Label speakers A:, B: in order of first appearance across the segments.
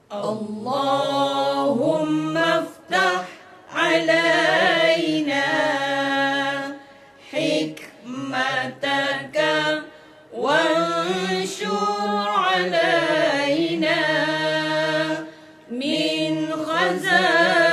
A: اللهم افتح علينا حكمتك وانشر علينا من خزائن.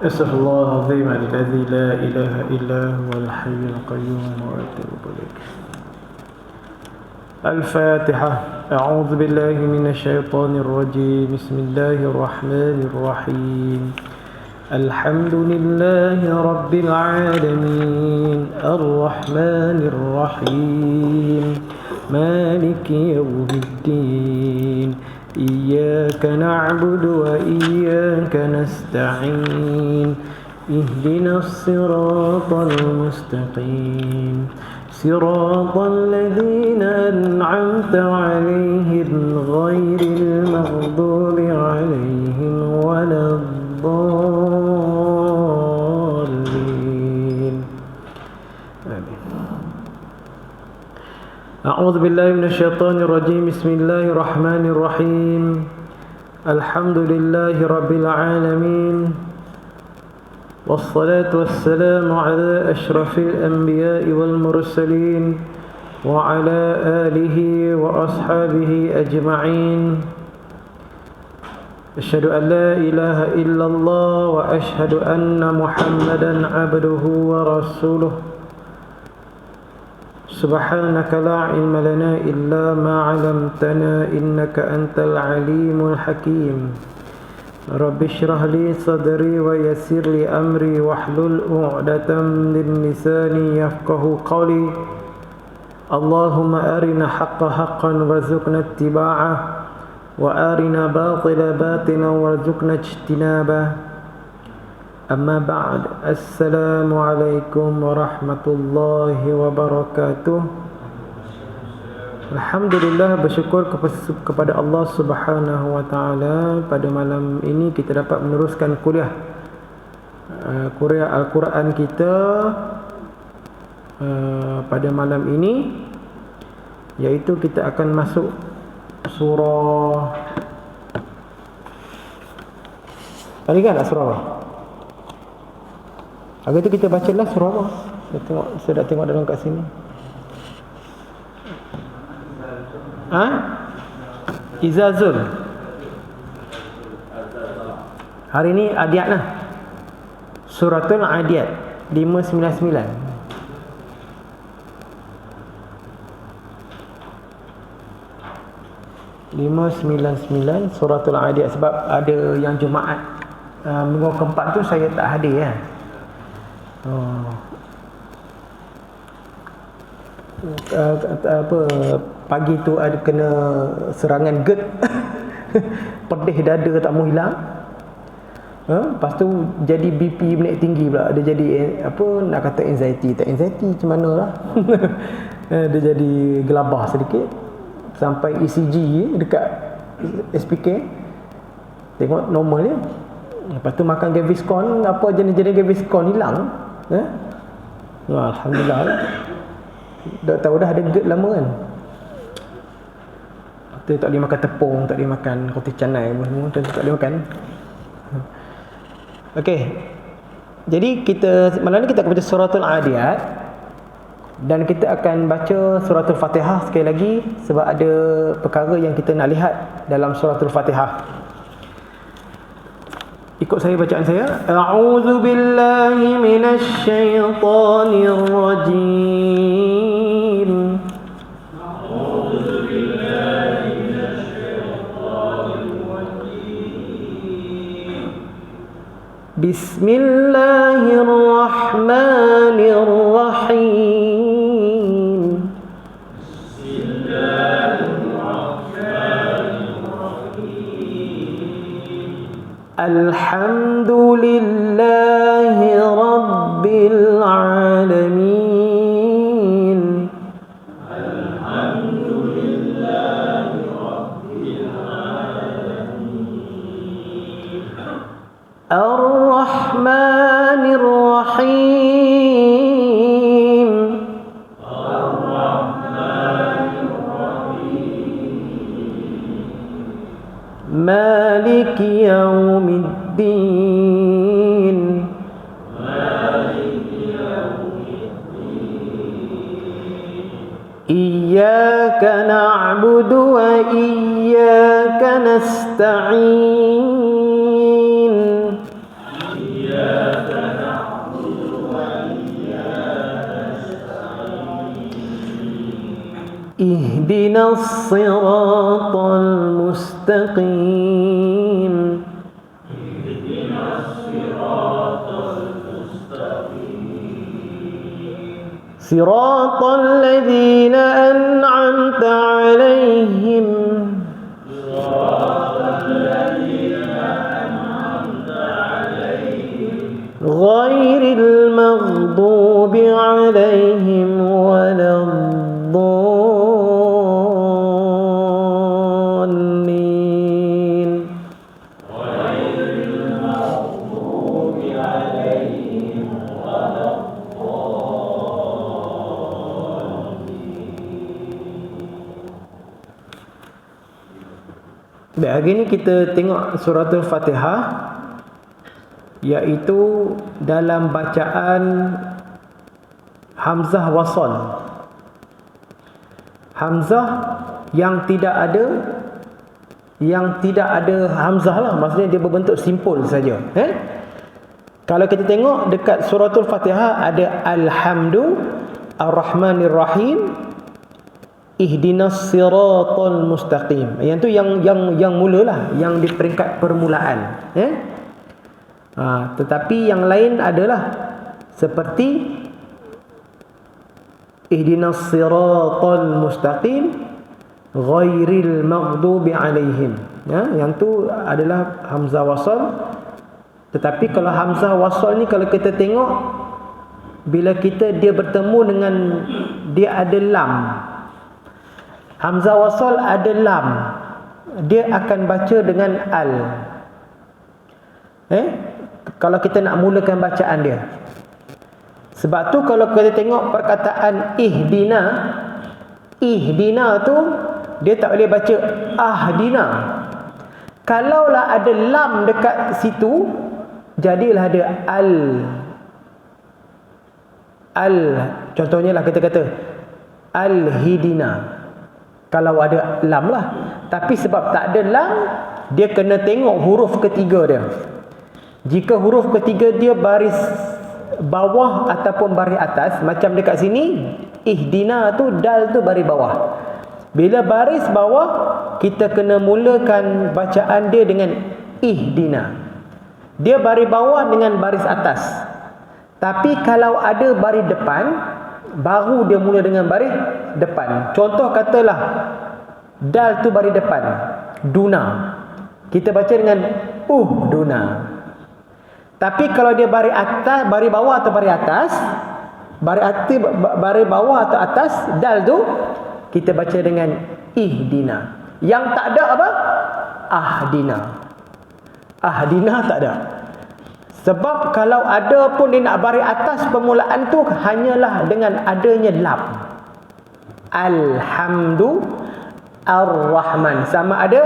B: أستغفر الله العظيم الذي لا إله إلا هو الحي القيوم وأتوب إليه. الفاتحة. أعوذ بالله من الشيطان الرجيم. بسم الله الرحمن الرحيم. الحمد لله رب العالمين الرحمن الرحيم مالك يوم الدين إياك نعبد وإياك نستعين اهدنا الصراط المستقيم صراط الذين أنعمت عليهم غير المغضوب عليهم ولا الضالين. آمين. أعوذ بالله من الشيطان الرجيم. بسم الله الرحمن الرحيم. الحمد لله رب العالمين والصلاة والسلام على أشرف الأنبياء والمرسلين وعلى آله وأصحابه أجمعين. أشهد أن لا إله إلا الله وأشهد أن محمدا عبده ورسوله. سبحانك لا علم لنا إلا ما علمتنا إنك أنت العليم الحكيم. رب اشرح لي صدري ويسر لي أمري واحلل عقدة من لساني يفقه قولي. اللهم أرنا حق حقا وارزقنا اتباعه وأرنا باطل باطلا وارزقنا اجتنابه. أما بعد. السلام عليكم warahmatullahi wabarakatuh. Alhamdulillah, bersyukur kepada Allah Subhanahu wa taala, pada malam ini kita dapat meneruskan kuliah Al-Quran kita pada malam ini, iaitu kita akan masuk surah. Tadi kan surah apa? Hari itu kita bacalah surah apa? Saya dah tengok dalam kat sini. Izazul. Hari ini Adiyat lah. Suratul Adiyat 599. Suratul Adiyat. Sebab ada yang Jumaat minggu keempat tu saya tak hadir ya. Pagi tu ada kena serangan GERD. Pedih dada tak mau hilang. Lepas tu jadi BP naik tinggi pula. Dia jadi nak kata anxiety. Tak anxiety macam mana lah. Dia jadi gelabah sedikit. Sampai ECG dekat SPK, tengok normal je. Lepas tu makan Gaviscon, apa jenis-jenis Gaviscon hilang. Alhamdulillah lah. Dah tahu dah ada GERD lama kan. Kita tak boleh makan tepung, tak boleh makan roti canai semua, tak boleh makan. Okey. Jadi malam ni kita akan baca suratul Adiyat. Dan kita akan baca suratul Fatihah sekali lagi, sebab ada perkara yang kita nak lihat dalam suratul Fatihah. Ikut saya bacaan saya. A'udzu billahi minasy syaithanir rajim. A'udzu billahi minasy syaithanir rajim. Bismillahirrahmanirrahim. Alhamdulillahi Rabbil Alamin. Alhamdulillahi Rabbil Alamin. Ar-Rahmanir Rahim. Malik Yaumiddin. Iyyaka na'budu wa iyyaka nasta'in. Ihdinas siratal mustaqim. صراط الذين أنعمت عليهم غير المغضوب عليهم ولا الضالين. Baik, hari ni kita tengok suratul Fatihah, iaitu dalam bacaan hamzah wasal. Hamzah yang tidak ada hamzah lah, maksudnya dia berbentuk simpul saja. Kalau kita tengok dekat suratul Fatihah ada alhamdu ar-rahmanir rahim, ihdinas siratal mustaqim. Yang tu yang mulalah, yang di peringkat permulaan. Tetapi yang lain adalah seperti ihdinas siratal mustaqim ghairil maghdubi alaihim. Yang tu adalah hamzah wasal. Tetapi kalau hamzah wasal ni, kalau kita tengok, bila dia bertemu dengan, dia ada lam. Hamzah wasal ada lam, dia akan baca dengan al. Kalau kita nak mulakan bacaan dia. Sebab tu kalau kita tengok perkataan ihdina, ihdina tu dia tak boleh baca ahdina. Kalaulah ada lam dekat situ, jadilah ada al. Contohnya lah kita kata al-hidina. Kalau ada lam lah. Tapi sebab tak ada lam, dia kena tengok huruf ketiga dia. Jika huruf ketiga dia baris bawah ataupun baris atas, macam dekat sini ihdina tu, dal tu baris bawah. Bila baris bawah, kita kena mulakan bacaan dia dengan ihdina. Dia baris bawah dengan baris atas. Tapi kalau ada baris depan, baru dia mula dengan baris depan. Contoh katalah dal tu baris depan, duna, kita baca dengan duna. Tapi kalau dia baris atas, baris bawah atau baris atas, baris bawah atau atas, dal tu kita baca dengan ihdina. Yang tak ada apa? Ahdina. Ahdina tak ada. Sebab kalau ada pun dia nak baris atas, permulaan tu hanyalah dengan adanya lam. Alhamdu ar-Rahman. Sama ada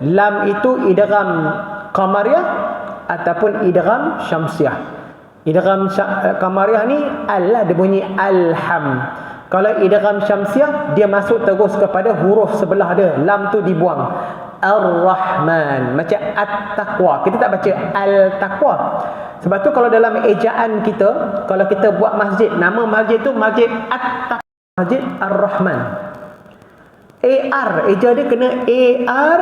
B: lam itu idgham qamariyah ataupun idgham syamsiyah. Idgham qamariyah ni al lah, dia bunyi alham. Kalau idgham syamsiyah, dia masuk terus kepada huruf sebelah dia, lam tu dibuang. Ar-Rahman, macam at-taqwa. Kita tak baca al-taqwa. Sebab tu kalau dalam ejaan kita, kalau kita buat masjid, nama masjid tu masjid at-taqwa, masjid ar-Rahman. AR, eja dia kena AR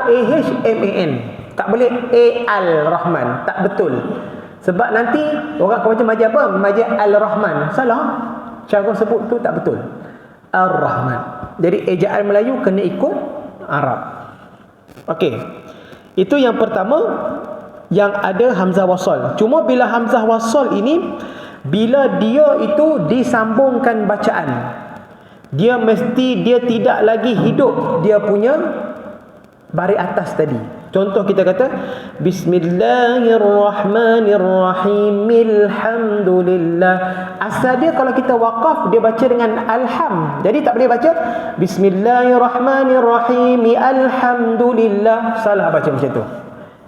B: R-A-H-M-A-N. Tak boleh al-Rahman, tak betul. Sebab nanti orang akan baca masjid apa? Masjid al-Rahman. Salah. Cara sebut tu tak betul. Ar-Rahman. Jadi ejaan Melayu kena ikut Arab. Okey. Itu yang pertama, yang ada hamzah wasal. Cuma bila hamzah wasal ini, bila dia itu disambungkan bacaan, dia tidak lagi hidup dia punya baris atas tadi. Contoh kita kata Bismillahirrahmanirrahim, alhamdulillah. Asal dia kalau kita waqaf dia baca dengan alham. Jadi tak boleh baca Bismillahirrahmanirrahim, alhamdulillah. Salah baca macam tu.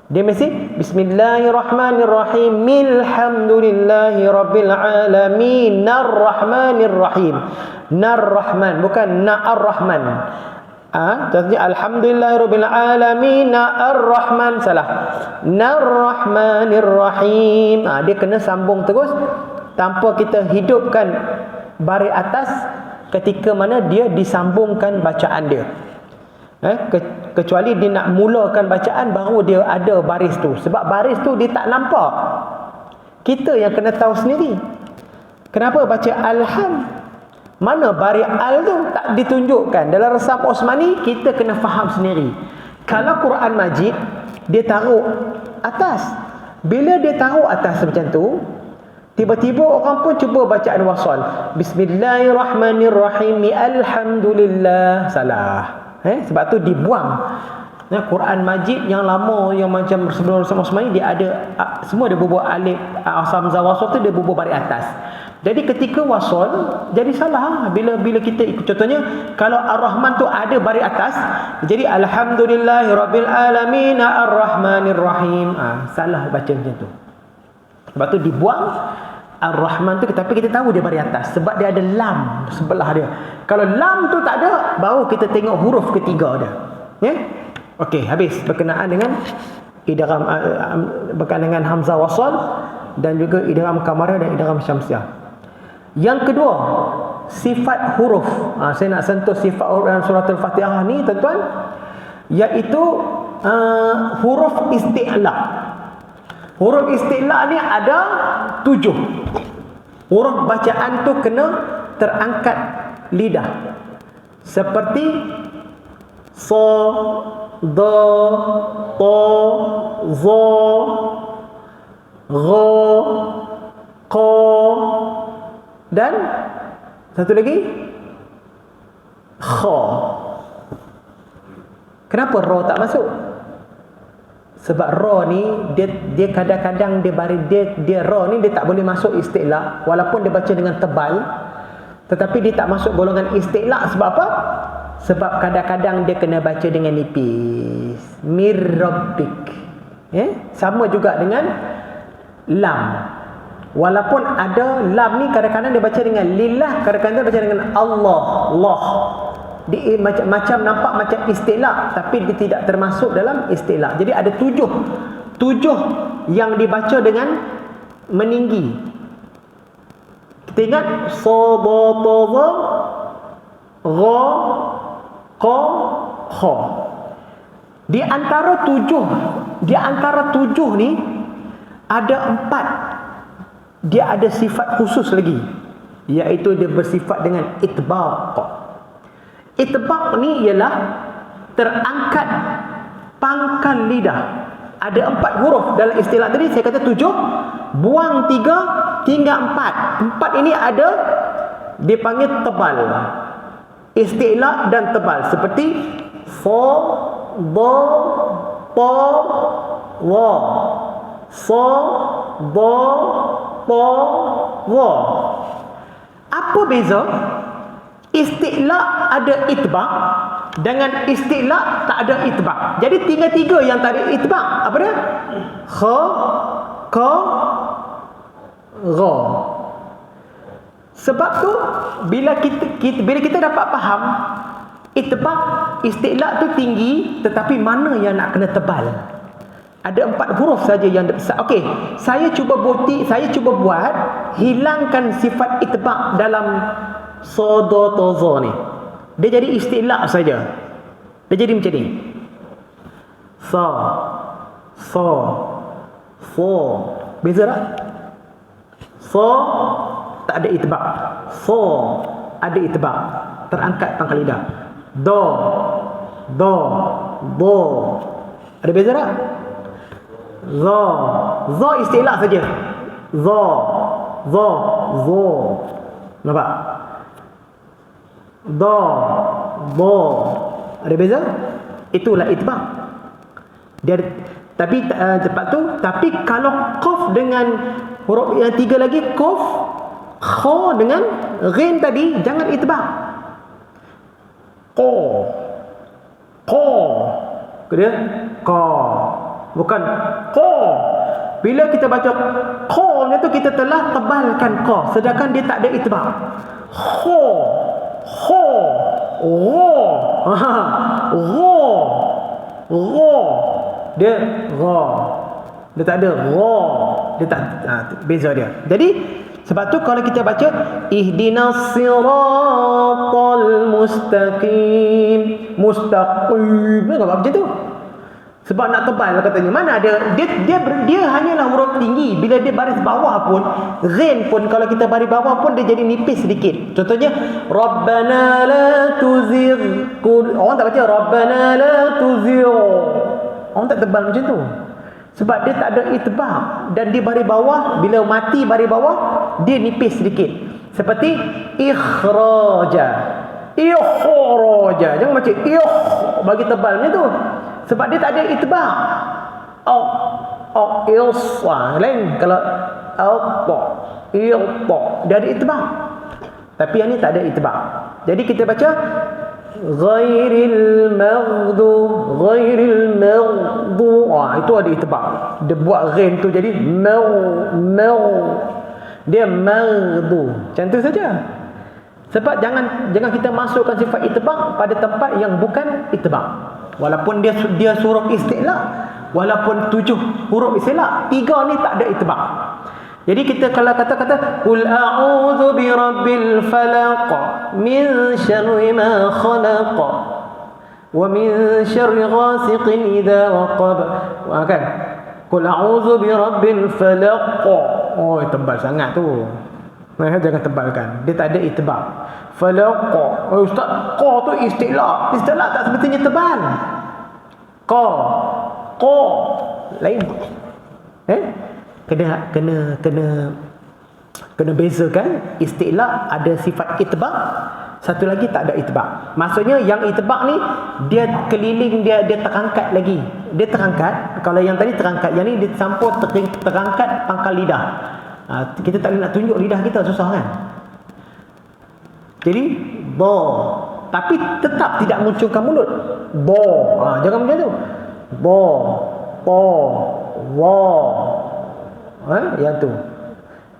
B: Dia mesti Bismillahirrahmanirrahim, alhamdulillahi rabbil alamin, arrahmanirrahim. Narrahman, bukan na'ar-rahman. Contohnya alhamdulillahirabbil alamin ar-rahman, salah. Narrahmanirrahim. Dia kena sambung terus tanpa kita hidupkan baris atas ketika mana dia disambungkan bacaan dia. Kecuali dia nak mulakan bacaan baru dia ada baris tu. Sebab baris tu dia tak nampak. Kita yang kena tahu sendiri. Kenapa baca alham? Mana baris al tu tak ditunjukkan dalam resam Osmani. Kita kena faham sendiri. Kalau Quran Majid dia taruh atas, bila dia taruh atas macam tu, tiba-tiba orang pun cuba bacaan wasal, Bismillahirrahmanirrahim, alhamdulillah, salah. Sebab tu dibuang. Quran Majid yang lama, yang macam sebelum resam Osmani, dia ada semua dia bubuh alif, asam zawasal tu dia bubuh baris atas. Jadi ketika wasal jadi salah bila kita ikut. Contohnya kalau Ar-Rahman tu ada baris atas, jadi alhamdulillahirabbil alamin arrahmanirrahim. Salah baca macam tu. Sebab tu dibuang Ar-Rahman tu, tapi kita tahu dia baris atas sebab dia ada lam sebelah dia. Kalau lam tu tak ada, baru kita tengok huruf ketiga dia. Okey, habis berkenaan dengan idgham, berkenaan dengan hamzah wasal dan juga idgham kamarah dan idgham syamsiah. Yang kedua, sifat huruf. Saya nak sentuh sifat huruf dalam surah Al-Fatihah ni, tuan-tuan, iaitu huruf isti'la. Huruf isti'la ni ada 7. Huruf bacaan tu kena terangkat lidah. Seperti sa, da, ta, za, gha, qa, dan satu lagi kha. Kenapa ra tak masuk? Sebab ra ni dia kadang-kadang dia ra ni dia tak boleh masuk isti'la, walaupun dia baca dengan tebal, tetapi dia tak masuk golongan isti'la. Sebab apa? Sebab kadang-kadang dia kena baca dengan nipis. Mir rabbik. Sama juga dengan lam. Walaupun ada lam ni kadang-kadang dia baca dengan lillah, kadang-kadang dia baca dengan Allah. Allah. Dia macam nampak macam istilah, tapi dia tidak termasuk dalam istilah. Jadi ada 7 yang dibaca dengan meninggi. Kita ingat sa, ba, ta, za, gha, qa, kha. Di antara 7 ni ada 4 dia ada sifat khusus lagi, iaitu dia bersifat dengan itbaq. Itbaq ni ialah terangkat pangkal lidah. Ada 4 huruf dalam istilah tadi. Saya kata 7, buang 3, tinggal 4. 4 ini ada dipanggil tebal, istilah dan tebal. Seperti sa, da, ta, wa. Sa, da, ta, wa. Apa beza? Istilah ada itbaq, dengan istilah tak ada itbaq. Jadi tiga-tiga yang tak ada itbaq. Apa dia? Kha, ka, gha. Sebab tu bila kita dapat faham itbaq, istilah tu tinggi, tetapi mana yang nak kena tebal? Ada 4 huruf saja yang besar. Okey, saya cuba buat hilangkan sifat itbaq dalam sa, da, ta, za ni. Dia jadi istilah saja. Dia jadi macam ni. Sa, sa, sa. Beza tak? Sa tak ada itbaq. Sa ada itbaq. Terangkat pangkal lidah. Da, da, da. Ada beza tak? Za, za istilah saja. Za, za, za. Nampak? Da, da. Ada beza? Itulah itbaq. Dia tapi cepat tu, tapi kalau qaf dengan huruf yang tiga lagi, qaf, kha dengan ghin tadi, jangan itbaq. Qa, qa, dia qa, bukan qa. Bila kita baca qa tu, kita telah tebalkan qa, sedangkan dia tak ada itbaq. Kha, kha, ra, ra, ra, dia ra, dia tak ada ra, dia tak, beza dia. Jadi sebab tu kalau kita baca ihdinas siratal mustaqim, mustaqim, kenapa macam tu? Sebab nak tebal katanya. Mana ada, dia hanyalah huruf tinggi. Bila dia baris bawah pun, ghin pun kalau kita baris bawah pun dia jadi nipis sedikit. Contohnya Rabbana la tuzigh, orang tak baca Rabbana la tuzigh, orang tak tebal macam tu. Sebab dia tak ada itbaq, dan dia baris bawah, bila mati baris bawah dia nipis sedikit. Seperti ikhraja, ikhraja, jangan macam bagi tebal macam tu. Sebab dia tak ada itbaq. Ilsa lain. Kalau ilta, dia ada itbaq. Tapi yang ni tak ada itbaq. Jadi kita baca ghairil maghdub, ghairil maghdub. Itu ada itbaq. Dia buat ghain tu jadi dia maghdub. Macam tu saja. Sebab jangan kita masukkan sifat itbaq pada tempat yang bukan itbaq. Walaupun dia huruf isti'la, walaupun 7 huruf isti'la, 3 ni tak ada itbaq. Jadi kita kalau kata qul a'udzu birabbil falaq min syarri ma khalaq wa min syarri ghasiqin idza waqab. Kan? Qul a'udzu birabbil falaq. Oh, tebal sangat tu. Jangan tebalkan. Dia tak ada itbaq. Falaq. Oh, ustaz, qa tu istilah. Istilah tak semestinya tebal. Qa lain. Kena bezakan. Istilah ada sifat itbaq, satu lagi tak ada itbaq. Maksudnya yang itbaq ni dia keliling, dia terangkat lagi. Dia terangkat. Kalau yang tadi terangkat, yang ni dia campur terangkat pangkal lidah. Kita tak nak tunjuk lidah kita, susah kan. Jadi bo, tapi tetap tidak munculkan mulut. Bo, jangan macam tu. Bo, po, wa, yang tu.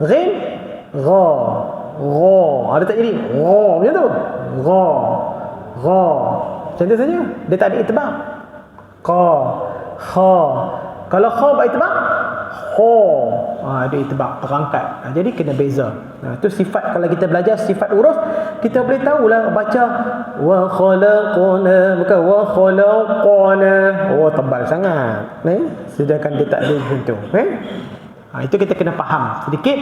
B: Ghin, ra, ra. Ada tak jadi ra macam tu. Ra, ra. Macam tu saja. Dia tak ada itbaq. Qa, kha. Kalau kha beritbaq, kha. Ada itbaq, terangkat. Jadi kena beza. Itu sifat. Kalau kita belajar sifat huruf, kita boleh tahulah baca wa khalaqana, bukan wa khalaqana. Oh, tebal sangat. Sedangkan dia tak ada macam tu. Itu kita kena faham sedikit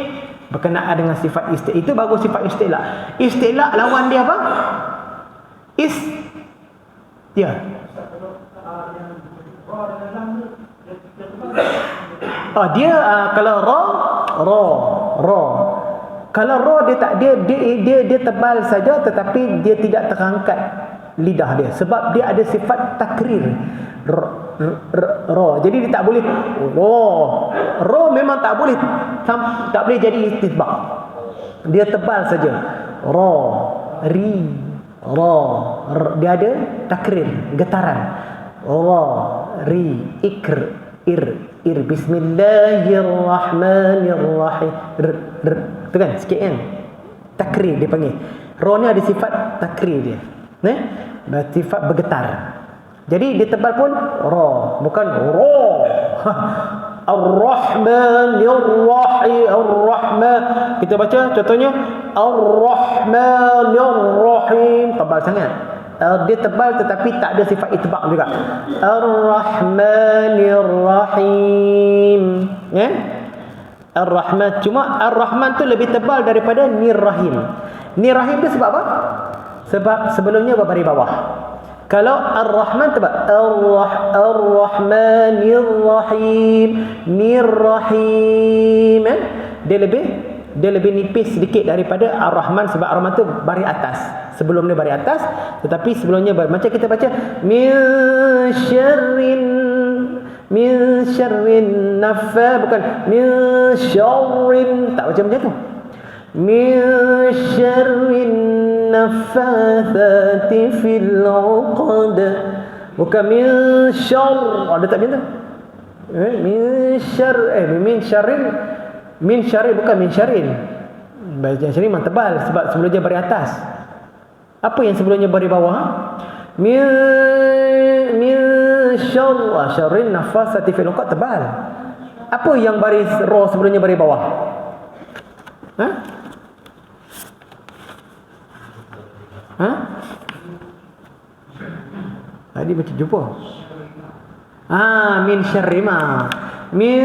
B: berkenaan dengan sifat istilah. Itu baru sifat istilah. Istilah lawan dia apa? Ya. Dia kalau ra. Kalau ra dia tebal saja, tetapi dia tidak terangkat lidah dia sebab dia ada sifat takrir. Ra. Jadi dia tak boleh ra memang tak boleh jadi itbaq. Dia tebal saja. Ra, ri, ra. Dia ada takrir, getaran. Ra, ri, ikr, ir, bismillahirrahmanirrahim. Tu kan sikit kan, takrir dia panggil. Ra ni ada sifat takrir dia, sifat bergetar. Jadi dia tebal pun ra, bukan ra. Ar-Rahmanir-Rahim, Ar-Rahman. Kita baca contohnya Ar-Rahmanir-Rahim, tebal sangat. Dia tebal tetapi tak ada sifat itbaq juga. Ar-Rahmanir-Rahim. Ar-Rahman. Cuma Ar-Rahman tu lebih tebal daripada Nir-Rahim. Nir-Rahim tu sebab apa? Sebab sebelumnya baris bawah. Kalau Ar-Rahman tebal Ar-Rahmanir-Rahim, Nir-Rahim, dia lebih dia lebih nipis sedikit daripada Ar-Rahman, sebab Ar-Rahman tu baris atas. Sebelum dia baris atas, tetapi sebelumnya macam kita baca min syarrin naffa, bukan min syarrin, tak macam tu. Min syarrin naffathati fil 'uqad, bukan min syarr, ada tak macam tu? Min syarrin bukan min syarrin. Baca syarrin memang tebal sebab sebelumnya baris atas. Apa yang sebelumnya baris bawah? Min syarrin nafasati fil 'uqad, tebal. Apa yang baris ra sebelumnya baris bawah? Tadi macam jumpa. Min syarri ma. Min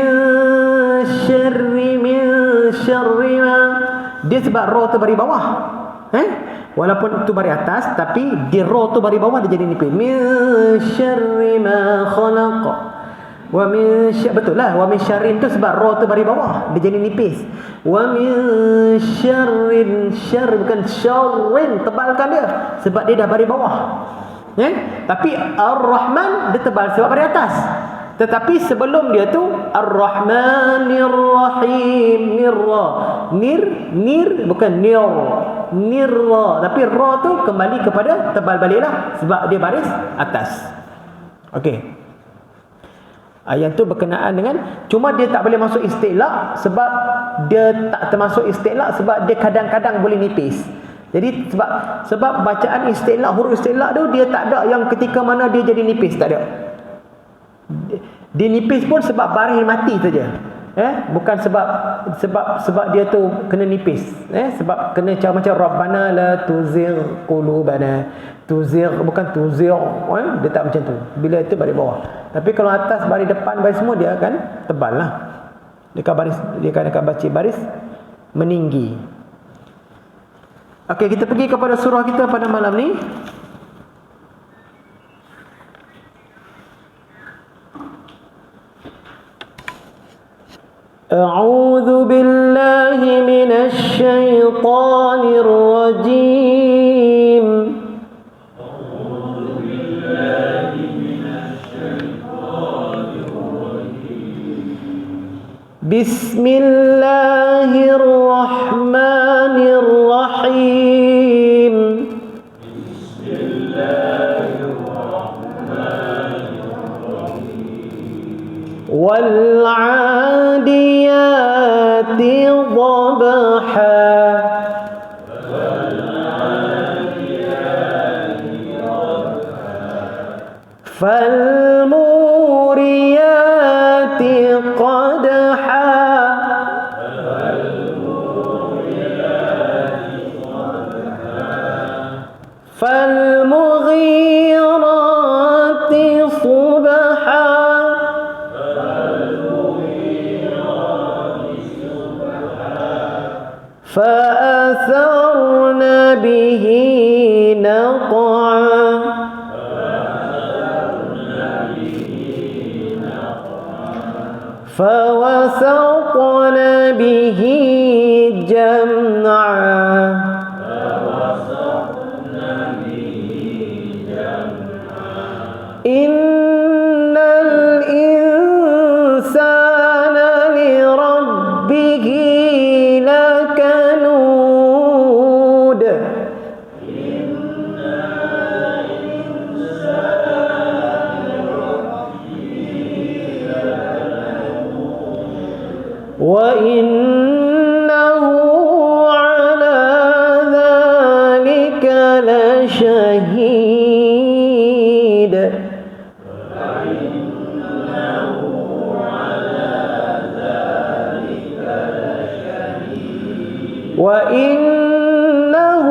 B: syarri ma. Dia sebab ra tu baris bawah. Walaupun tu baris atas, tapi di ra tu baris bawah dia jadi nipis. Min syarri ma khalaq. Wa min betul lah. Wa min syarrin tu sebab ra tu baris bawah, dia jadi nipis. Wa min syarrin, syarr bukan syarrin, tebalkan dia sebab dia dah baris bawah. Tapi Ar-Rahman dia tebal sebab baris atas. Tetapi sebelum dia tu Ar-Rahmanir Rahim, nir bukan nirra, tapi ra tu kembali kepada tebal baliklah sebab dia baris atas. Okey. Yang tu berkenaan dengan, cuma dia tak boleh masuk istilah sebab dia tak termasuk istilah sebab dia kadang-kadang boleh nipis. Jadi sebab bacaan istilah, huruf istilah tu dia tak ada yang ketika mana dia jadi nipis, tak ada. Dia nipis pun sebab baris mati saja. Bukan sebab dia tu kena nipis. Sebab kena macam Rabbana la tuzigh qulubana. Tuzigh bukan tuzigh. Dia tak macam tu. Bila itu baris bawah. Tapi kalau atas, baris depan, baris semua dia akan tebal lah. Dia akan baca baris meninggi. Okey, kita pergi kepada surah kita pada malam ni. A'udzu billahi minasy syaithanir rajim. A'udzu billahi minasy syaithanir rajim. Bismillahirrahmanirrahim. Bismillahirrahmanirrahim. Wal 'adiyati dhabha. Fal muriyati qadha. Fal mughirati subha. فأثرن به نقعا. فوسطن به جمعا. إن الإنسان لربه لكنود. وإنه على ذلك لشهيد. وإنه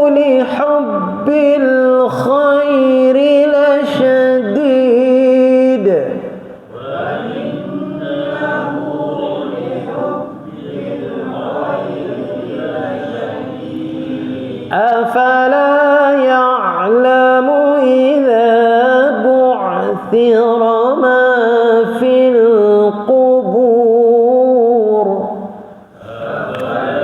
B: لحب الخير لشديد. أفلا يعلم إذا بعثر ما في القبور. أفلا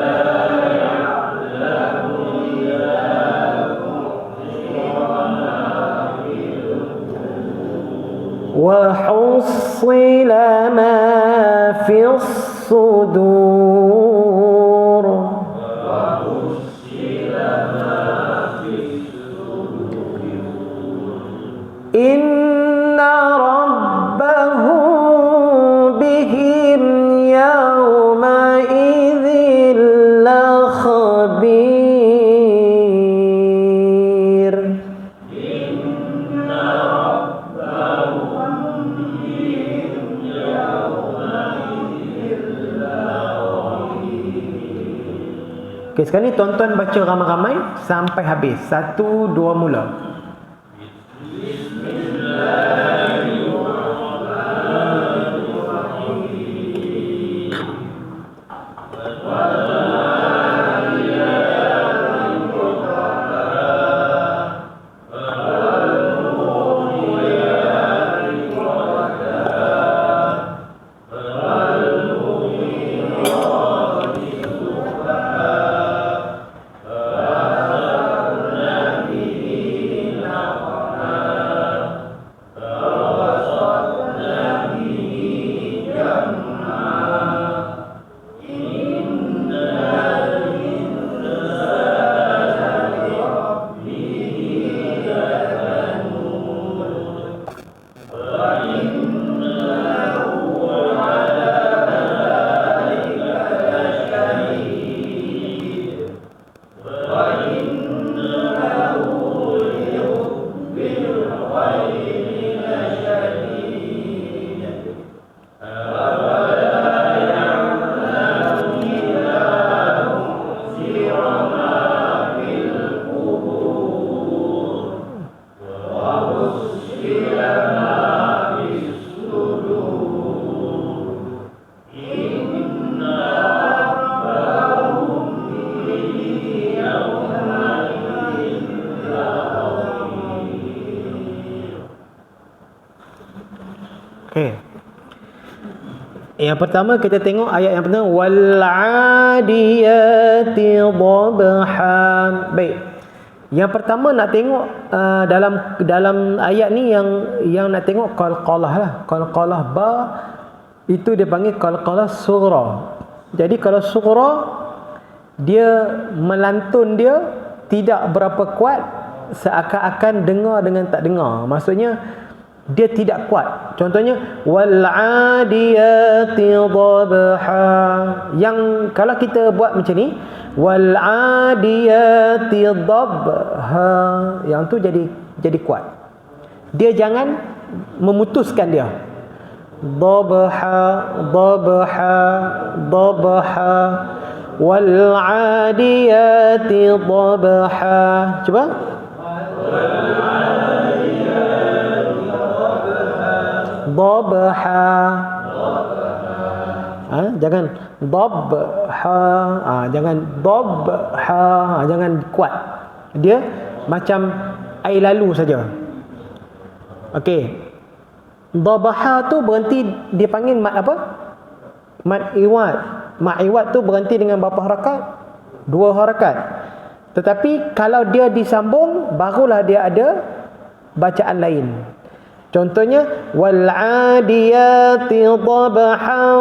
B: وحصل ما في الصدور إن ربهم بهم يومئذ لخبير Okey, sekarang ni tonton baca ramai-ramai sampai habis. 1, 2 mula. Okey. Yang pertama kita tengok ayat yang pertama wal adiyati dhabha. Baik. Yang pertama nak tengok dalam ayat ni yang nak tengok qalqalah lah. Qalqalah ba itu dia panggil qalqalah sughra. Jadi kalau sughra dia melantun dia tidak berapa kuat, seakan-akan dengar dengan tak dengar. Maksudnya dia tidak kuat. Contohnya wal adiyati dhabha. Yang kalau kita buat macam ni wal adiyati dhabha, yang tu jadi kuat. Dia jangan memutuskan dia. Dhabha dhabha dhabha wal adiyati dhabha. Cuba. Dhabha. Jangan dhabha. Jangan dhabha. Jangan kuat. Dia macam air lalu saja. Okey. Dhabha tu berhenti, dia panggil mad apa? Mad iwad. Mad iwad tu berhenti dengan berapa harakat? 2 harakat. Tetapi kalau dia disambung, barulah dia ada bacaan lain. Contohnya wal adiyati dhabhan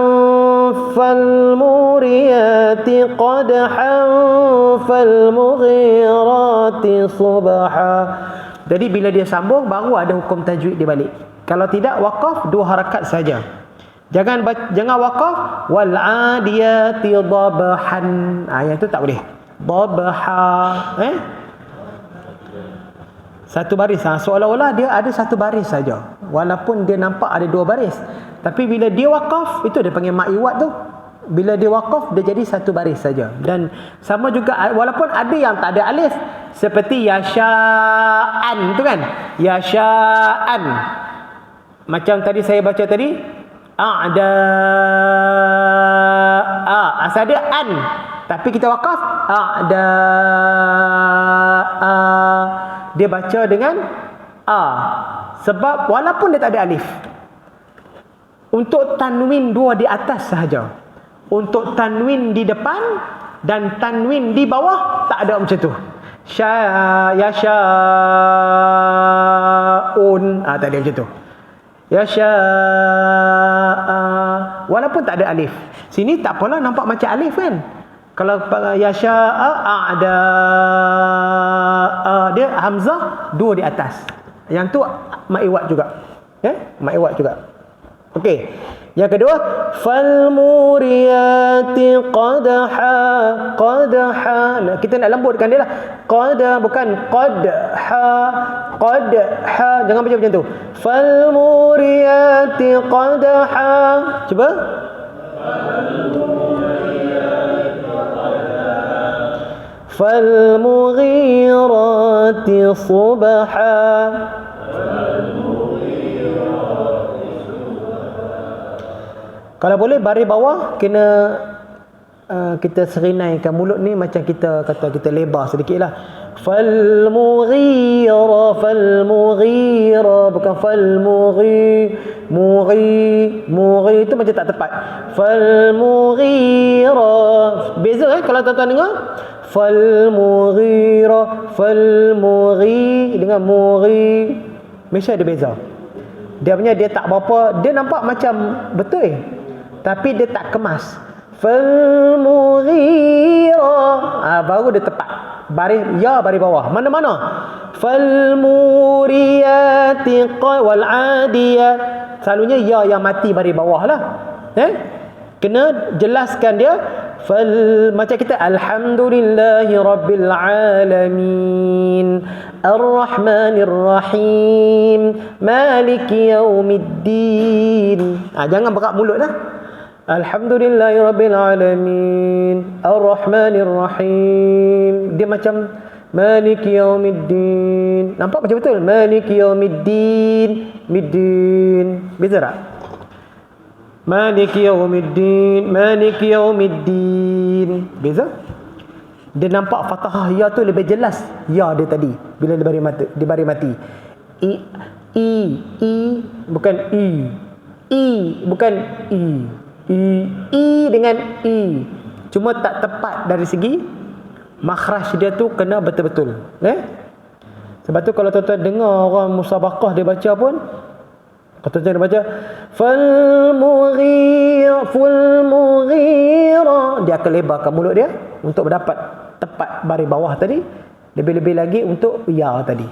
B: fal muriyati qadhan fal mughirati subha. Jadi bila dia sambung baru ada hukum tajwid dia balik. Kalau tidak waqaf 2 harakat saja. Jangan waqaf wal adiyati dhabhan. Yang tu tak boleh. Dhabha satu baris. Seolah-olah dia ada satu baris saja, walaupun dia nampak ada 2 baris. Tapi bila dia waqaf, itu dia panggil ma'iwat tu. Bila dia waqaf, dia jadi satu baris saja. Dan sama juga walaupun ada yang tak ada alif, seperti yasha'an tu kan, yasha'an. Macam tadi saya baca tadi, a'da'a, asal ada an, tapi kita waqaf a'da'a, dia baca dengan a, sebab walaupun dia tak ada alif. Untuk tanwin 2 di atas sahaja, untuk tanwin di depan dan tanwin di bawah tak ada macam tu. Yasha'un, tak ada macam tu. yasha'a, walaupun tak ada alif. Sini tak apalah, nampak macam alif kan. Kalau yasha'a a'da, dia hamzah dua di atas. Yang tu ma'iwat juga. Ma'iwat juga. Okey. Yang kedua, fal muriyati qadha. Nah, kita nak lembutkan dia lah. Qadha bukan qadha. Jangan baca macam tu. Fal muriyati qadha. Cuba. Fal mughirati subha. Kalau boleh baris bawah kena kita serinaikan mulut ni, macam kita kata kita lebar sedikitlah. Fal mughira bukan fal mughi tu macam tak tepat. Fal mughira beza kalau tuan-tuan dengar. Fal mughira dengan mughi mesti ada beza. Dia punya dia tak berapa, dia nampak macam betul tapi dia tak kemas. Fal mughira baru dia tepat. Baris baris bawah. Mana-mana. Fal muriyati wal adiyat. Selalunya yang mati baris bawah lah. Kena jelaskan dia. Macam kita alhamdulillahi rabbil alamin arrahmanir rahim maliki yaumiddin. Jangan berat mulut lah. Alhamdulillahi rabbil alamin arrahmanir rahim. Dia macam maliki yaumiddin. Nampak macam betul? Maliki yaumiddin. Middin. Beza tak? Maliki yaumiddin. Beza? Dia nampak fathah ya tu lebih jelas. Ya dia tadi bila dia baris mati. I bukan i. I bukan i. I dengan i. Cuma tak tepat dari segi makhraj dia tu kena betul-betul. Sebab tu kalau tuan-tuan dengar orang musabaqah dia baca pun, kalau tuan-tuan baca fal mughira, dia akan lebarkan mulut dia untuk mendapat tepat baris bawah tadi. Lebih-lebih lagi untuk ya tadi.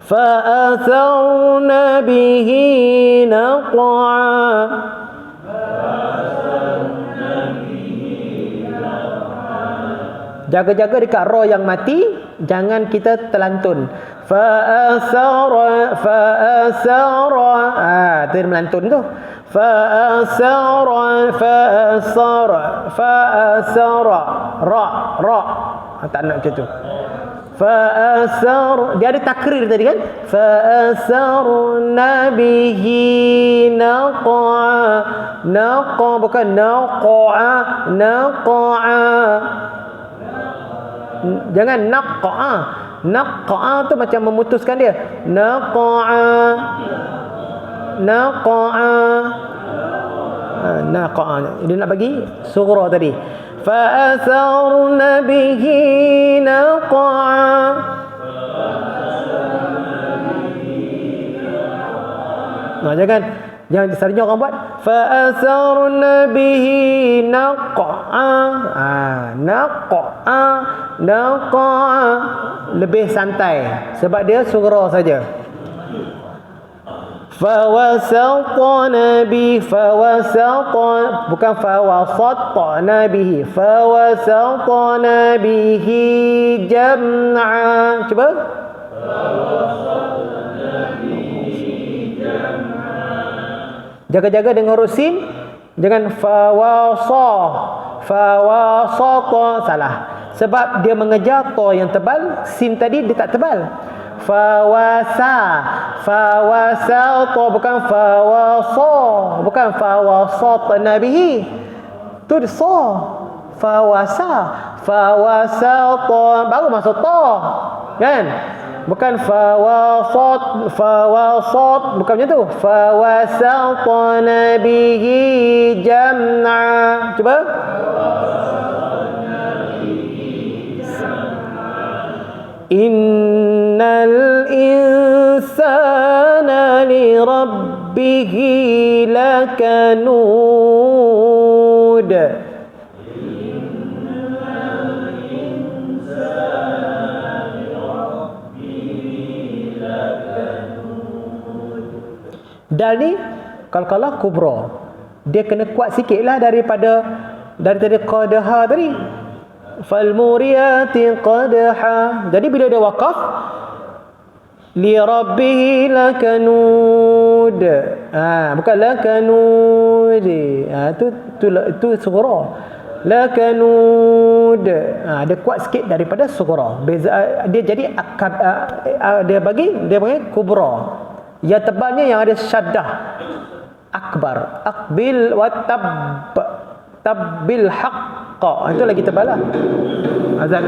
B: Fa atharna bihi naq'a. Jaga-jaga dekat ra yang mati, jangan kita terlantun. Fa asara tu melantun tu. Fa asara ra tak nak macam tu. Fa asar, dia ada takrir tadi kan. Fa asarna bihi naqa bukan naqa. Jangan naqa tu macam memutuskan dia. Naqa. Dia nak bagi sughra tadi. Fa asarna bihi naqa. Jangan selalunya orang buat fa asarna bihi naqa. Naqa lebih santai sebab dia sughra saja. Fawasatna bukan fawasatna bihi. Fawasatna bihi jam'a. Cuba. Jaga-jaga dengan huruf sin. Jangan fawasata, salah. Sebab dia mengejar ta yang tebal, sin tadi dia tak tebal. Fawasata bukan bukan fawasatna bihi. Tu dia sa. Fawasata baru masuk ta. Kan? Bukan fawasat bukan macam tu. Fawasatna bihi jam'a. Cuba. Innal insana لربه لكنود. Dal ni qalqalah kubra. Dia kena kuat sikit lah daripada qadaha tadi. Fal muriyati qadha. Jadi bila dia waqaf li rabbihi lakanud. Bukan lakanud. Tu sughra. Lakanud. Dia kuat sikit daripada sughra. Beza dia jadi dia panggil kubra. Yang tebalnya yang ada syaddah akbar. Aqbil wa tabbil haqqa. Itu lagi tebal lah. Azan.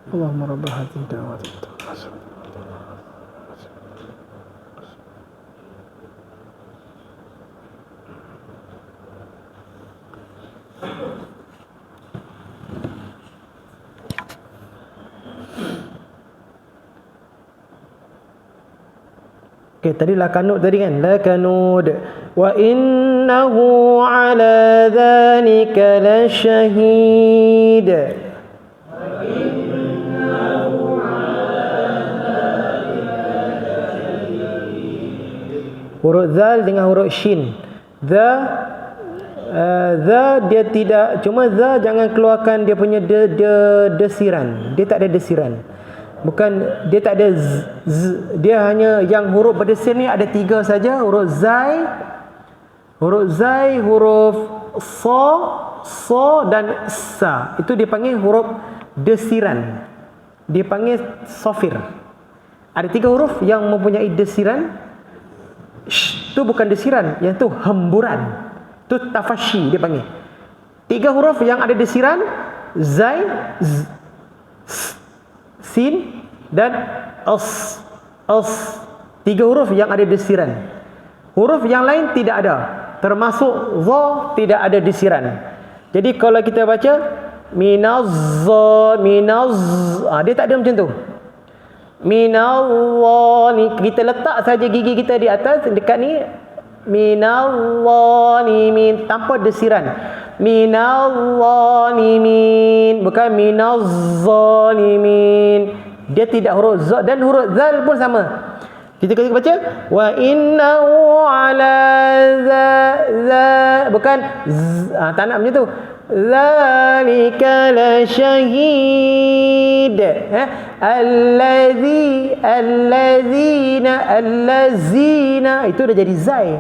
B: Allahumma rabb hadhihi da'wati Okey, tadi lakanud tadi kan, lakanud. Wa innahu ala dhalika lasyahid. Huruf zal dengan huruf shin. The dia tidak, cuma za jangan keluarkan dia punya desiran. Dia tak ada desiran. Bukan, dia tak ada dia hanya yang huruf berdesir ni ada 3 saja, huruf zai, huruf so dan sa. Itu dipanggil huruf desiran. Dia panggil sofir. Ada 3 huruf yang mempunyai desiran. Itu bukan desiran, yang tu hemburan. Itu tafashi dia panggil. 3 huruf yang ada desiran, zai, sin dan as. 3 huruf yang ada desiran. Huruf yang lain tidak ada, termasuk za tidak ada desiran. Jadi kalau kita baca minaz, dia tak ada macam tu. Minallah, kita letak saja gigi kita di atas dekat ni, minallah tanpa desiran. Minal-zalimin, bukan minaz-zalimin. Dia tidak huruf za, dan huruf zal pun sama. Kita baca wa innahu ala za, bukan tak nak macam tu. Zalika la syahid. Allazina itu dah jadi zai.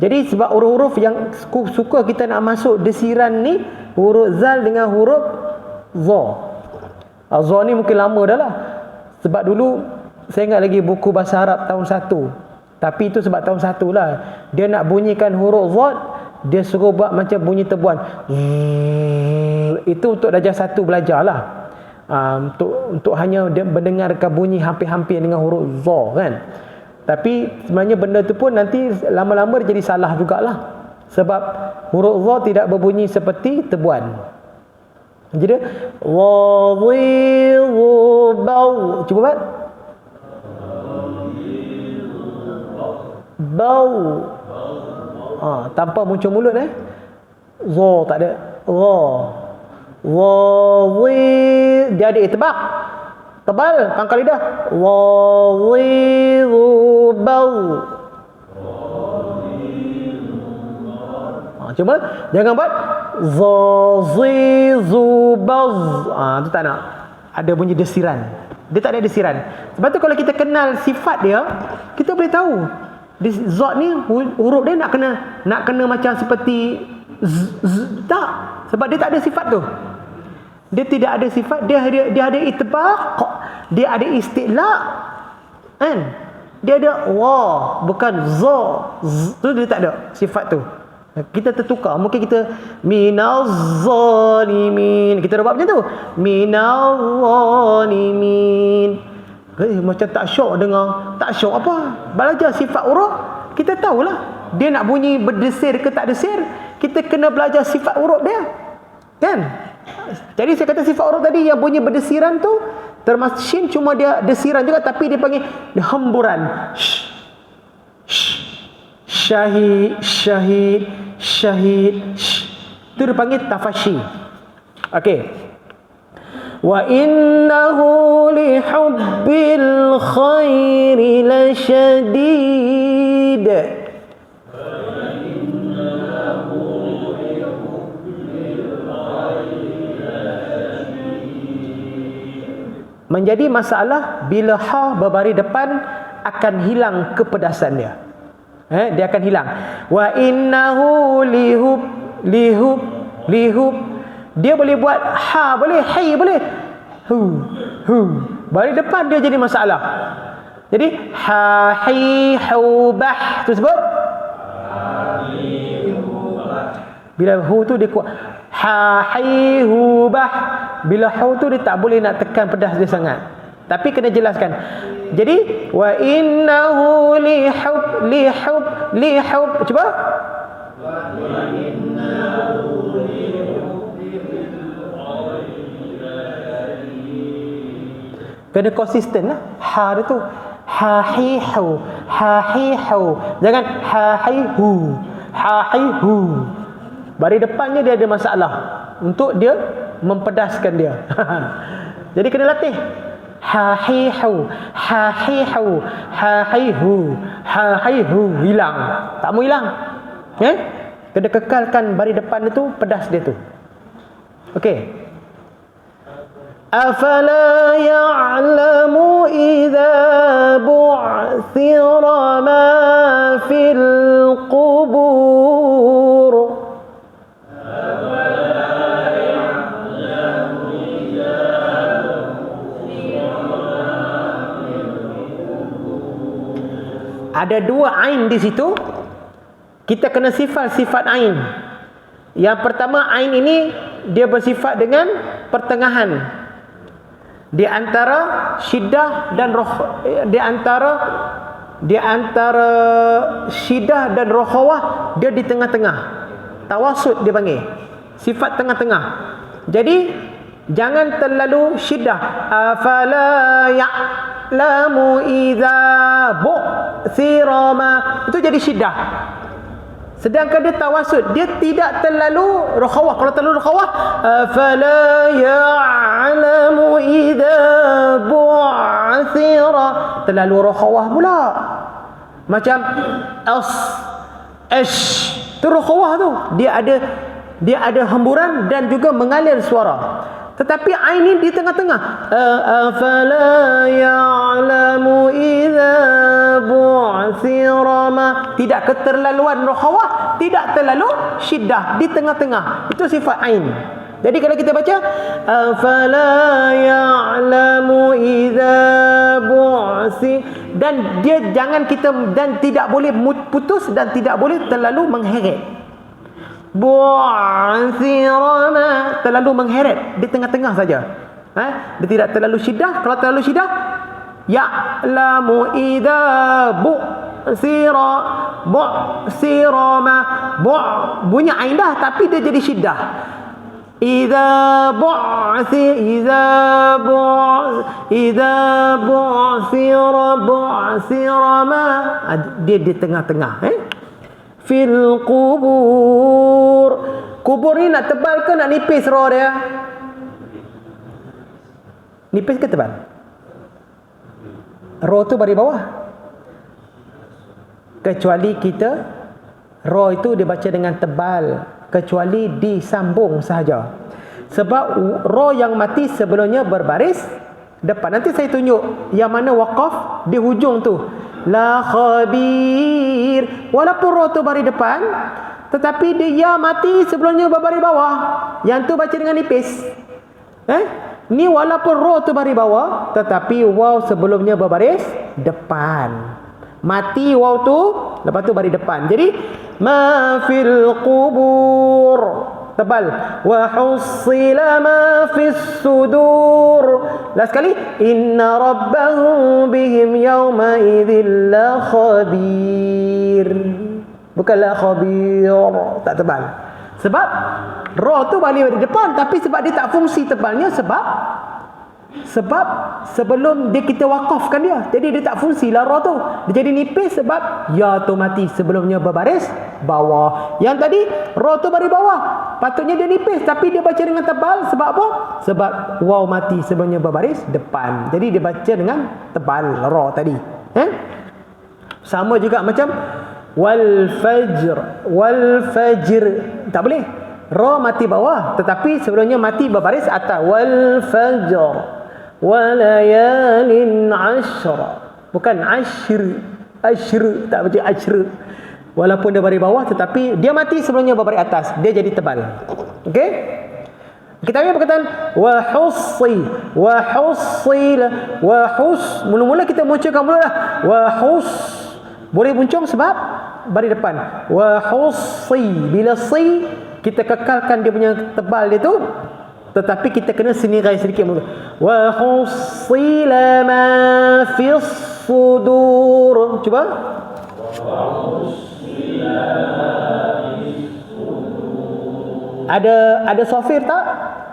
B: Jadi sebab huruf-huruf yang suka kita nak masuk desiran ni, huruf zal dengan huruf za. Za ni mungkin lama dah lah. Sebab dulu saya ingat lagi buku bahasa Arab tahun 1. Tapi itu sebab tahun 1 lah. Dia nak bunyikan huruf za, dia suruh buat macam bunyi tebuan. Itu untuk darjah 1 belajar lah. Untuk hanya mendengarkan bunyi hampir-hampir dengan huruf za kan. Tapi sebenarnya benda tu pun nanti lama-lama dia jadi salah jugalah. Sebab huruf za tidak berbunyi seperti tebuan. Jadi wadhiru bau. Cuba buat. Bau. Tanpa muncul mulut za tak ada. Za. Wadhir, dia ada itbaq. Tebal pangkal lidah. Wadhiru bau. Cuma jangan buat zazizu baz. Tu tak nak. Ada bunyi desiran. Dia tak ada desiran. Sebab tu kalau kita kenal sifat dia, kita boleh tahu. Zat ni huruf dia nak kena macam seperti tak. Sebab dia tak ada sifat tu. Dia tidak ada sifat, dia ada itbaq, dia ada isti'la, kan? Dia ada wa, bukan za. Tu dia tak ada sifat tu. Kita tertukar. Mungkin kita minaz zalimin, kita buat macam tu, minaz zalimin. Macam tak syok dengar. Tak syok apa? Belajar sifat huruf, kita tahulah dia nak bunyi berdesir ke tak desir. Kita kena belajar sifat huruf dia, kan? Jadi saya kata sifat huruf tadi yang bunyi berdesiran tu termasuk shin, cuma dia desiran juga, tapi dia panggil hemburan. Syahid, syahid, syahid. Itu dia panggil tafashi. Okey. Wa innahu li hubbil khairi lasyadid. Menjadi masalah bila ha berbaris depan akan hilang kepedasan dia. Dia akan hilang. Wa innahu lihub. Dia boleh buat ha, boleh hai, boleh hu. Baris depan dia jadi masalah. Jadi ha hi hubah tu sebut. Bila hu tu dia kuat. Ha hi hubah. Bila hu tu dia tak boleh nak tekan pedas dia sangat. Tapi kena jelaskan. Jadi wa innahu lihub. Cuba. Wa innahu kena konsisten lah. Ha dia tu. hahihu, hahihu. Jangan hahihu, hahihu. Baris depannya dia ada masalah untuk dia mempedaskan dia. Jadi kena latih. Hahihu, hahihu, hahihu, hahihu. Hilang. Tak mau hilang. Kena kekalkan baris depan itu, pedas dia tu. Okey. أفلا يعلم إذا بعثر ما في القبور Ada dua ain di situ. Kita kena sifat ain. Yang pertama, ain ini dia bersifat dengan pertengahan. Di antara syiddah dan di antara syiddah dan rokhawah, dia di tengah-tengah. Tawasud dia panggil. Sifat tengah-tengah. Jadi jangan terlalu syiddah. Afala ya'lamu idza bu'thira ma. Itu jadi syiddah. Sedangkan dia tawasud, dia tidak terlalu rokhawah. Kalau terlalu rokhawah, afala ya'lamu idza bu'thira, terlalu rokhawah pula. Macam tu rokhawah tu, dia ada hemburan dan juga mengalir suara. Tetapi ain ini di tengah-tengah. Afala ya'lamu idza bu'thira ma. Tidak keterlaluan rokhawah, tidak terlalu syiddah, di tengah-tengah. Itu sifat ain. Jadi kalau kita baca afala ya'lamu idza bu'si, dan dia dan tidak boleh putus dan tidak boleh terlalu mengheret. Bu'thirama, terlalu mengheret, di tengah-tengah saja. Dia tidak terlalu syiddah. Kalau terlalu syiddah, ya'lamu idza bu'sirama, bunyi ain dah tapi dia jadi syiddah. Idza bu'sirama, dia di tengah-tengah. Fil kubur. Kubur ni nak tebal ke nak nipis roh dia? Nipis ke tebal? Roh tu baris bawah. Kecuali kita roh itu dibaca dengan tebal, kecuali disambung sahaja. Sebab roh yang mati sebelumnya berbaris depan. Nanti saya tunjuk yang mana waqaf di hujung tu. La khabir. Walaupun roh tu baris depan, tetapi dia mati sebelumnya berbaris bawah. Yang tu baca dengan nipis. Ni walaupun roh tu baris bawah, tetapi waw sebelumnya berbaris depan. Mati waw tu, lepas tu baris depan. Jadi ma fil qubur, tebal. Wa hussila ma fis sudur. Last kali, inna rabbahum bihim yawma idzil la khabir. Bukan la khabir, tak tebal. Sebab roh tu balik di depan, tapi sebab dia tak fungsi tebalnya, sebab sebelum dia kita wakafkan dia, jadi dia tak fungsi lah roh tu. Dia jadi nipis sebab ya tu mati sebelumnya berbaris bawah. Yang tadi roh tu baris bawah, patutnya dia nipis tapi dia baca dengan tebal. Sebab apa? Sebab waw mati sebelumnya berbaris depan, jadi dia baca dengan tebal roh tadi. Sama juga macam wal fajr, tak boleh roh mati bawah tetapi sebelumnya mati berbaris atas. Wal fajr walayalin ashra, bukan ashr, tak baca ashr. Walaupun dia baris bawah tetapi dia mati sebelumnya berbaris atas, dia jadi tebal. Okey, kita ambil perkataan wa hus. Mula-mula kita munculkan mula lah wa hus, boleh muncul sebab baris depan. Wa hussi, bila si kita kekalkan dia punya tebal dia tu, tetapi kita kena senirai sedikit. Wa hussila ma fis sudur. Cuba. Ada sofir tak?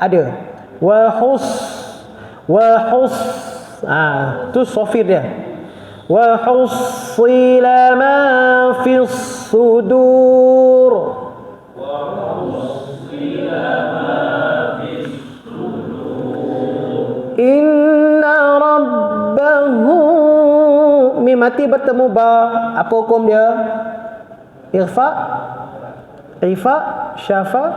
B: Ada. Wa hus. Tu sofir dia. wa hussila ma fis sudur. Inna rabbahu, mim mati bertemu ba, apa hukum dia? Irfa, syafa,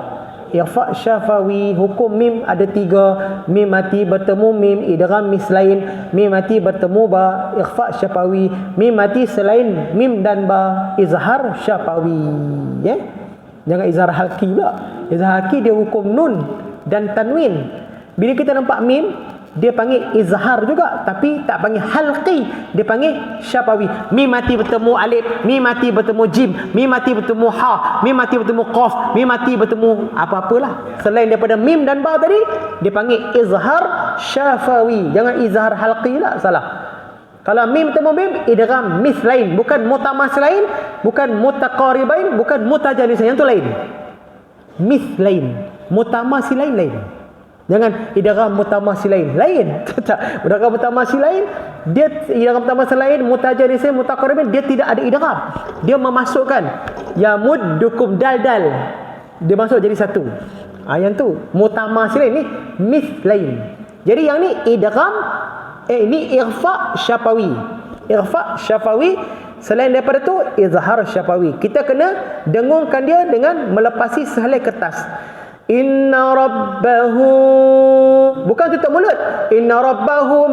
B: irfa syafawi. Hukum mim ada 3. Mim mati bertemu mim idgham mislain, mim mati bertemu ba irfa syafawi, mim mati selain mim dan ba izhar syafawi. Ya, jangan izhar halqi pula. Izhar halqi dia hukum nun dan tanwin. Bila kita nampak mim, dia panggil izhar juga, tapi tak panggil halqi, dia panggil syafawi. Mim mati bertemu alif, mim mati bertemu jim, mim mati bertemu ha, mim mati bertemu qaf, mim mati bertemu apa-apalah selain daripada mim dan ba tadi, dia panggil izhar syafawi. Jangan izhar halqi lah, salah. Kalau mim bertemu mim, idgham mislain, bukan mutamatsilain, bukan mutaqaribain, bukan mutajalisain, yang tu lain. Mislain, mutamatsilain lain. Jangan idgham mutamatsilain lain. Tak, idgham mutamatsilain, dia idgham mutamatsilain, mutajalisain, mutaqaribin, dia tidak ada idgham. Dia memasukkan ya muddukum dal, dia masuk jadi satu. Yang tu mutamatsilain, ni mislain. Jadi yang ni idgham, ini irfa syafawi. Irfa syafawi. Selain daripada tu izhar syafawi. Kita kena dengungkan dia dengan melepasi sehelai kertas. Inna rabbahu, bukan tutup mulut. Inna rabbahum,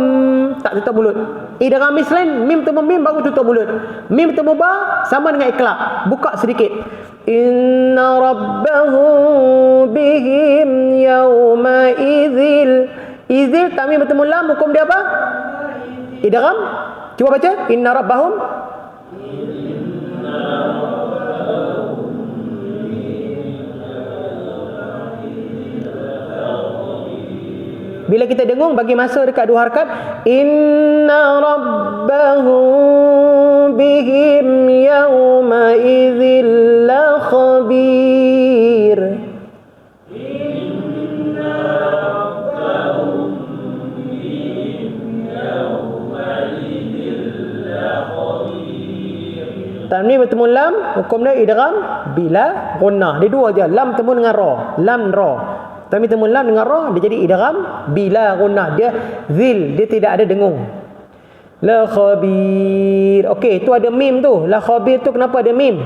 B: tak tutup mulut. Idgham mislain, mim temu mim baru tutup mulut. Mim temu ba sama dengan iqlab, buka sedikit. Inna rabbahu bihim yawma idzil. Idzil tamim bertemu lam, hukum dia apa? Idgham. Cuba baca. Inna rabbahum. Bila kita dengung, bagi masa dekat 2 harakat. Inna rabbahu bihim yawma idzil la khabir. Inna rabbahum bihim yawma idzil la khabir. Tanwin bertemu lam, hukum dia idgham bila gunnah. Dia dua je, lam temu dengan ra, lam ra. Tapi temu lam dengan ra, dia jadi idgham bila gunnah. Dia zil, dia tidak ada dengung. La khabir. Okey, tu ada mim tu. La khabir tu kenapa ada mim?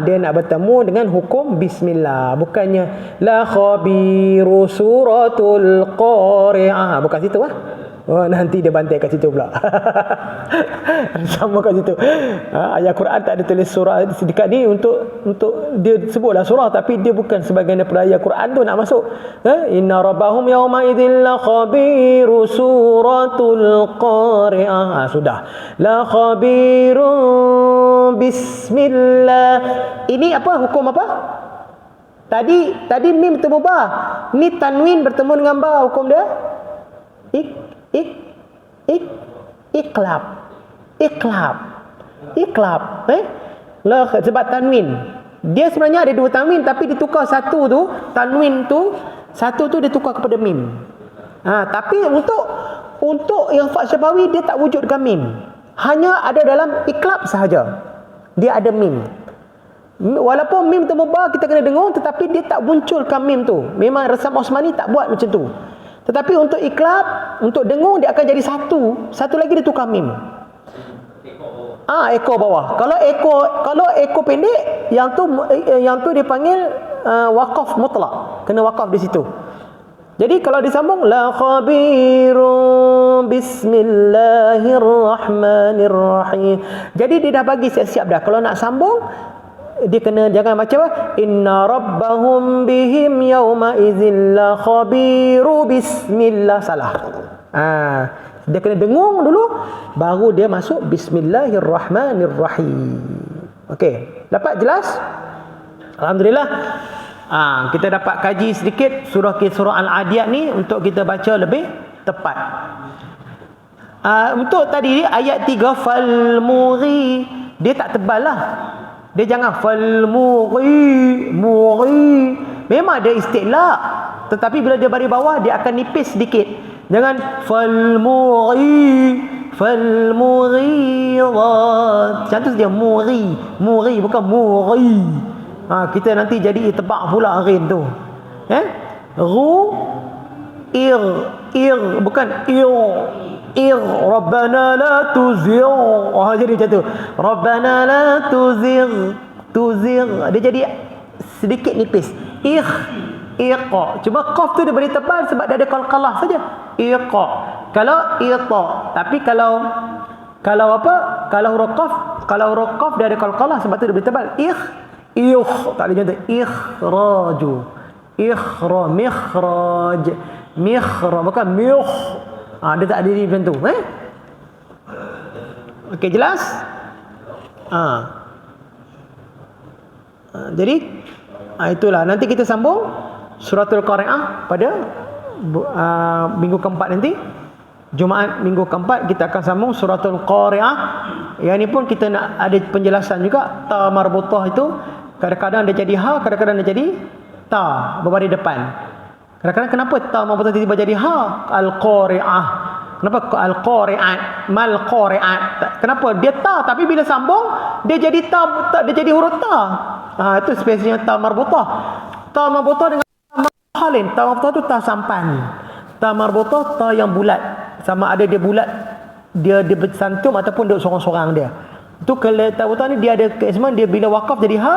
B: Dia nak bertemu dengan hukum bismillah. Bukannya la khabiru suratul qari'ah. Bukan situ lah. Oh, nanti dia bantai kat situ pula. Sama kat situ. Ayat Quran tak ada tulis surah dekat ni untuk dia sebutlah surah, tapi dia bukan sebahagian daripada ayat Quran tu nak masuk. Inna rabbahum yawma idzil la khabiru suratul qari'ah. Sudah. La khabiru bismillah. Ini apa? Hukum apa? Tadi mim bertemu ba. Ni tanwin bertemu dengan ba, hukum dia iqlab. Sebab tanwin dia sebenarnya ada 2 tanwin, tapi ditukar satu tu, tanwin tu satu tu ditukar kepada mim. Tapi untuk irfa syafawi dia tak wujud dengan mim, hanya ada dalam iqlab sahaja. Dia ada mim. Walaupun mim temu ba kita kena dengung, tetapi dia tak munculkan mim tu. Memang Rasam Osmani tak buat macam tu. Tetapi untuk iqlab, untuk dengung, dia akan jadi satu lagi dia tukar mim. Ekor bawah. Kalau ekor pendek, yang tu dipanggil waqaf mutlak. Kena waqaf di situ. Jadi kalau disambung la khabirum bismillahirrahmanirrahim. Jadi dia dah bagi siap-siap dah. Kalau nak sambung, dia kena jangan macam inna rabbahum bihim yawma idzil la khabiru bismillah, salah. Dia kena dengung dulu baru dia masuk bismillahirrahmanirrahim. Okey, dapat jelas? Alhamdulillah. Kita dapat kaji sedikit surah Al-Adiyat ni untuk kita baca lebih tepat. Untuk tadi ayat 3 fal muri, dia tak tebal lah. Dia jangan fal muri. Memang ada istilah. Tetapi bila dia baris bawah, dia akan nipis sedikit. Jangan falmughirat. Macam tu saja, muri bukan muri. Kita nanti jadi itbaq pula rin tu. Ru ir bukan ir rabbana la tuzigh. Jadi macam tu. Rabbana la tuzigh. Dia jadi sedikit nipis. Iqa. Cuma qaf tu dia beri tebal sebab dia ada qalqalah saja. Iqa. Kalau ita, tapi kalau apa? Kalau huruf qaf dia ada qalqalah sebab tu dia beri tebal. Tak ada contoh. Ikhraju. Mikhraj. Bukan mikh. Dia tak ada macam tu. Okey, jelas? Jadi itulah, nanti kita sambung Suratul Qari'ah pada minggu keempat nanti. Jumaat minggu keempat kita akan sambung Suratul Qari'ah. Yang ni pun kita nak ada penjelasan juga. Ta marbutah itu kadang-kadang dia jadi ha, kadang-kadang dia jadi ta berbaris depan. Kadang-kadang kenapa ta marbutah tiba-tiba jadi ha? Al-Qari'ah. Kenapa Al-Qari'at? Mal Qari'at. Kenapa dia ta, tapi bila sambung dia jadi ta, dia jadi huruf ta. Itu spesiesnya ta marbutah. Ta marbutah dengan halin. Ta marbutah tu ta sampan. Ta marbutah ta yang bulat. Sama ada dia bulat, dia bersantum ataupun duduk sorang-sorang dia. Tu kalau ta marbutah ni dia ada keisman, dia bila wakaf jadi ha,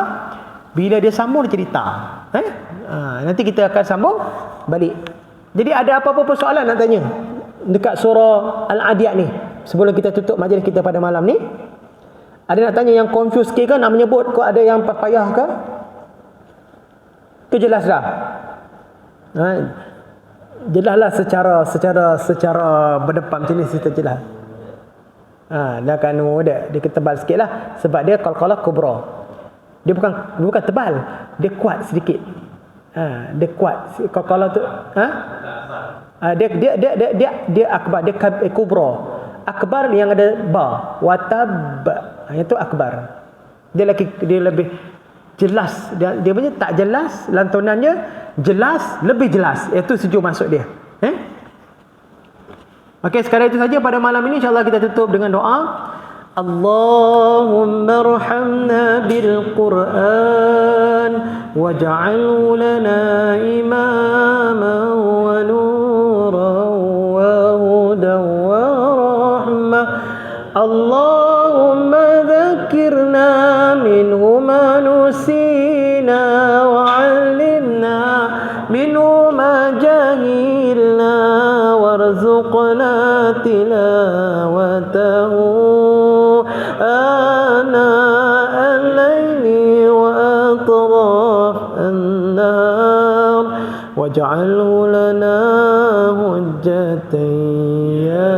B: bila dia sambung dia jadi ta. Nanti kita akan sambung balik. Jadi ada apa-apa persoalan nak tanya dekat surah Al-Adiyat ni sebelum kita tutup majlis kita pada malam ni? Ada nak tanya yang confuse sikit ke, nak menyebut kok ada yang payah ke? Itu jelas dah. Jelaslah secara berdepan macam ni cerita jelas. Dia akan dia tebal sikitlah sebab dia qalqalah kubra. Dia bukan tebal, dia kuat sedikit. Dia kuat qalqalah tu. Dia akbar, dia kubra. Akbar yang ada ba, watab, itu akbar. Dia lebih jelas. Dia punya tak jelas, lantunannya jelas, lebih jelas. Itu sejuk masuk dia. Okey, sekarang itu saja pada malam ini. InsyaAllah kita tutup dengan doa. Allahumma arhamna bil Qur'an waj'alhu lana imaman wa nuran wa hudan wa rahmah. Allahumma dhakkirna minhu ma nusina wa 'allimna minhu ma jahilna warzuqna tilawatahu آناء الليل وأطراف النهار واجعله لنا حجة يا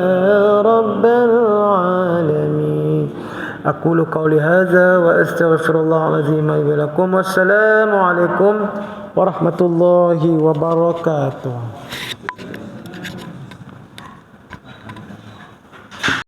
B: رب العالمين. أقول قولي هذا وأستغفر الله العظيم لي ولكم والسلام عليكم ورحمة الله وبركاته.